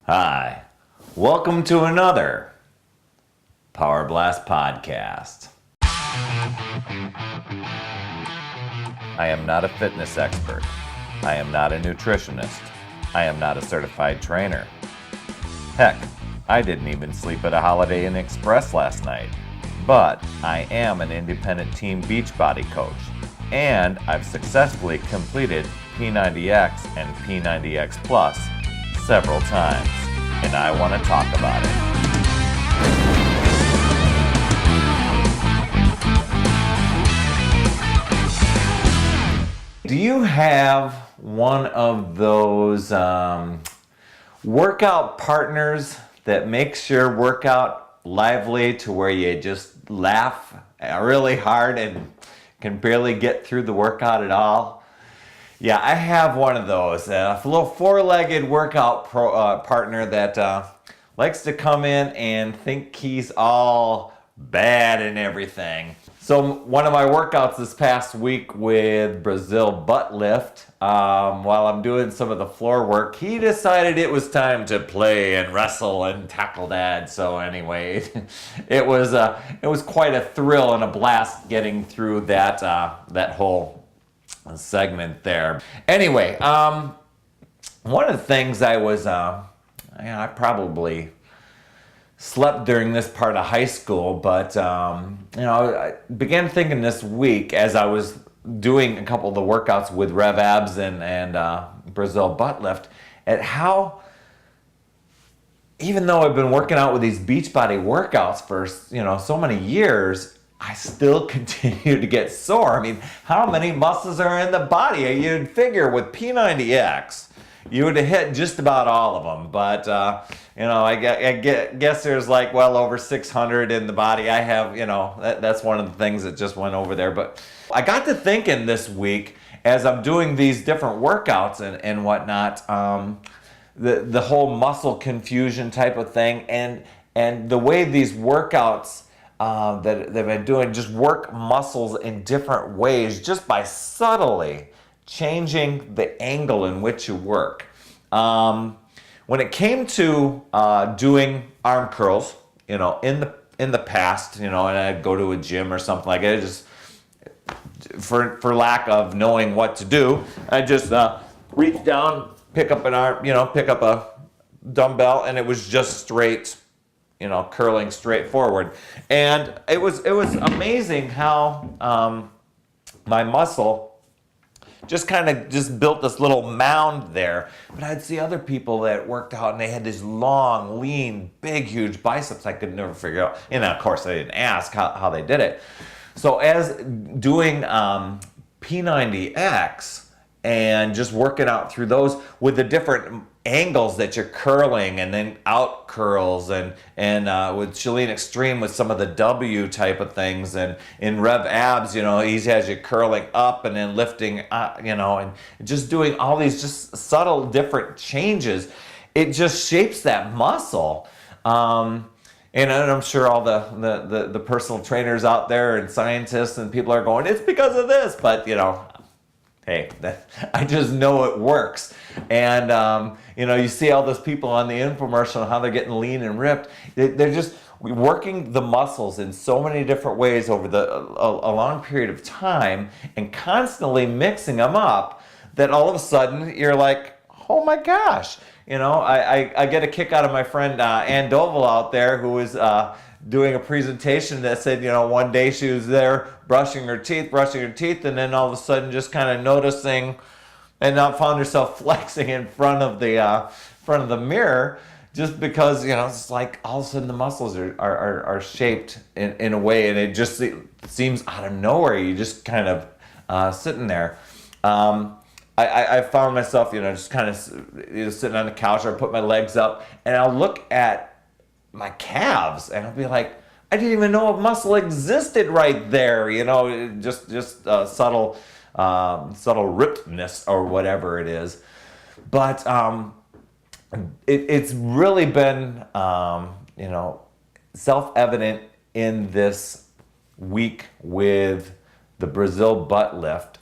Hi, welcome to another Power Blast podcast. I am not a fitness expert. I am not a nutritionist. I am not a certified trainer. Heck, I didn't even sleep at a Holiday Inn Express last night. But I am an independent team Beachbody coach, and I've successfully completed P90X and P90X Plus several times, and I want to talk about it. Do you have one of those workout partners that makes your workout lively to where you just laugh really hard and can barely get through the workout at all? Yeah, I have one of those, a little four-legged workout partner that likes to come in and think he's all bad and everything. So one of my workouts this past week with Brazil butt lift, while I'm doing some of the floor work, he decided it was time to play and wrestle and tackle dad. So anyway, it was quite a thrill and a blast getting through that whole segment there. Anyway, one of the things I probably slept during this part of high school, but I began thinking this week as I was doing a couple of the workouts with Rev Abs and Brazil butt lift, at how, even though I've been working out with these Beachbody workouts for so many years, I still continue to get sore. I mean, how many muscles are in the body? You'd figure with P90X, you would have hit just about all of them. But, I guess there's like well over 600 in the body. I have, that's one of the things that just went over there. But I got to thinking this week as I'm doing these different workouts and whatnot, the whole muscle confusion type of thing, and the way these workouts that they've been doing just work muscles in different ways just by subtly changing the angle in which you work. When it came to doing arm curls, in the past, and I'd go to a gym or something like it, just for lack of knowing what to do, I just reach down, pick up an arm, pick up a dumbbell, and it was just straight, curling straight forward. And it was amazing how my muscle just built this little mound there. But I'd see other people that worked out and they had these long, lean, big, huge biceps. I could never figure out. And of course, I didn't ask how they did it. So as doing P90X and just working out through those with the different angles that you're curling, and then out curls, and with Chalene Extreme with some of the W type of things, and in Rev Abs, he has you curling up and then lifting, and just doing all these just subtle different changes. It just shapes that muscle. And I'm sure all the personal trainers out there and scientists and people are going, it's because of this, but hey, I just know it works. And, you see all those people on the infomercial and how they're getting lean and ripped. They're just working the muscles in so many different ways over a long period of time and constantly mixing them up that all of a sudden you're like, oh my gosh. I get a kick out of my friend Ann Doval out there, who was doing a presentation that said, one day she was there brushing her teeth, and then all of a sudden just kind of noticing and not found herself flexing in front of the mirror, just because it's like all of a sudden the muscles are shaped in a way, and it seems out of nowhere. You just kind of sitting there. I found myself just kind of sitting on the couch, or put my legs up and I'll look at my calves and I'll be like, I didn't even know a muscle existed right there, just subtle rippedness or whatever it is. But it's really been self-evident in this week with the Brazil butt lift,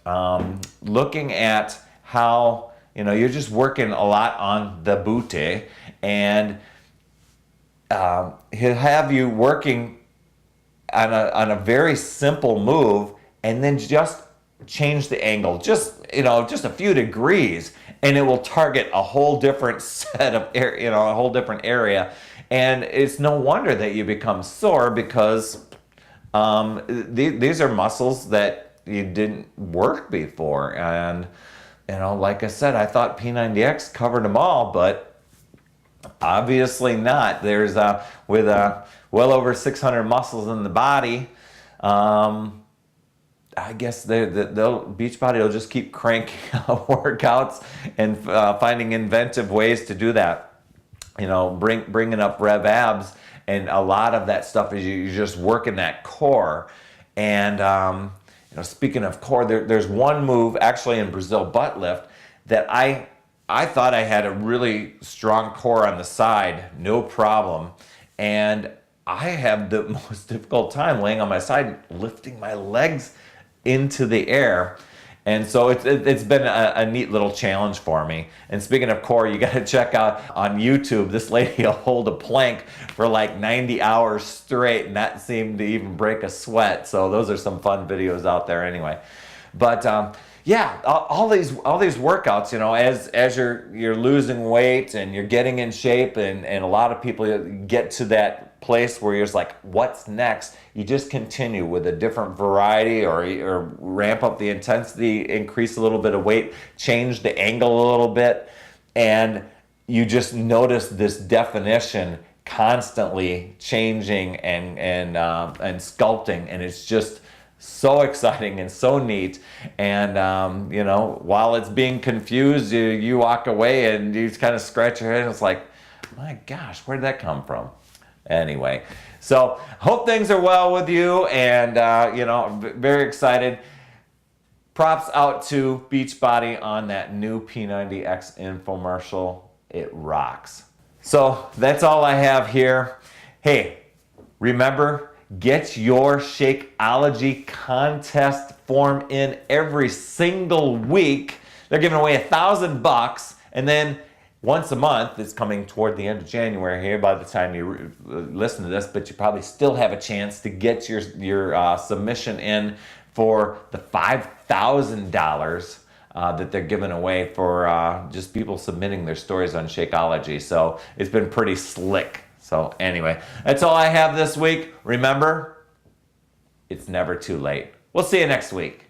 looking at how you're just working a lot on the booty, and he'll have you working on a very simple move, and then just change the angle, just a few degrees, and it will target a whole different set of a whole different area. And it's no wonder that you become sore, because these are muscles that you didn't work before. And like I said, I thought P90X covered them all, but obviously not. There's with well over 600 muscles in the body. I guess Beachbody will just keep cranking out workouts and finding inventive ways to do that. Bringing up rev abs, and a lot of that stuff is you're just working that core. And speaking of core, there's one move actually in Brazil butt lift that I thought I had a really strong core on the side, no problem, and I have the most difficult time laying on my side, lifting my legs into the air. And so it's been a neat little challenge for me. And speaking of core, you got to check out on YouTube, this lady will hold a plank for like 90 hours straight and not seem to even break a sweat. So those are some fun videos out there anyway. But yeah, all these workouts, as you're losing weight and you're getting in shape, and a lot of people get to that place where you're just like, what's next? You just continue with a different variety, or ramp up the intensity, increase a little bit of weight, change the angle a little bit, and you just notice this definition constantly changing and sculpting, and it's just so exciting and so neat. And while it's being confused, you walk away and you kind of scratch your head and it's like, my gosh, where did that come from? Anyway, so hope things are well with you, and very excited. Props out to Beachbody on that new P90X infomercial. It rocks. So that's all I have here. Hey, remember, get your Shakeology contest form in every single week. They're giving away $1,000, and then once a month. It's coming toward the end of January here by the time you listen to this, but you probably still have a chance to get your submission in for the $5,000 that they're giving away for just people submitting their stories on Shakeology. So it's been pretty slick. So anyway, that's all I have this week. Remember, it's never too late. We'll see you next week.